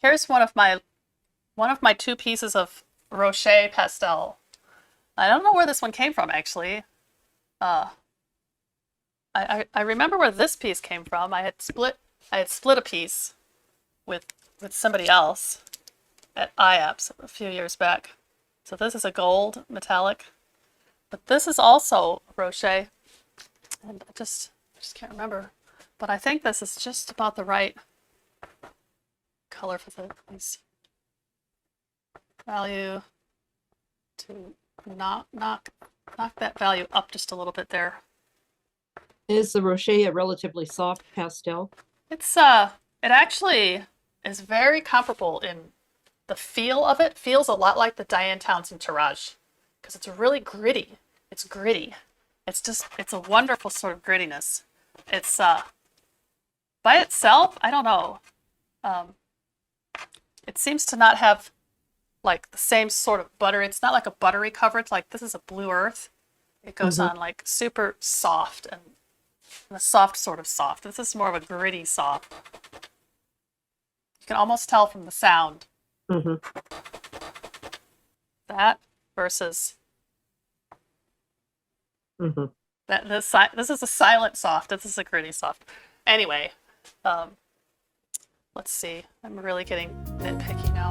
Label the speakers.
Speaker 1: Here's one of my two pieces of Roche pastel. I don't know where this one came from actually. Uh, I remember where this piece came from. I had split a piece with somebody else at IAPS a few years back. So this is a gold metallic, but this is also Roche, and I just can't remember. But I think this is just about the right color for these value to knock that value up just a little bit there.
Speaker 2: Is the Roche a relatively soft pastel?
Speaker 1: It actually is very comparable in the feel of it. Feels a lot like the Diane Townsend Tirage because it's really gritty. It's gritty. It's a wonderful sort of grittiness. It's by itself, I don't know. It seems to not have like the same sort of butter. It's not like a buttery coverage. Like this is a blue earth. It goes on like super soft and a soft sort of soft. This is more of a gritty soft. You can almost tell from the sound. That versus this is a silent soft. This is a gritty soft. Anyway, let's see. I'm really getting nitpicky now.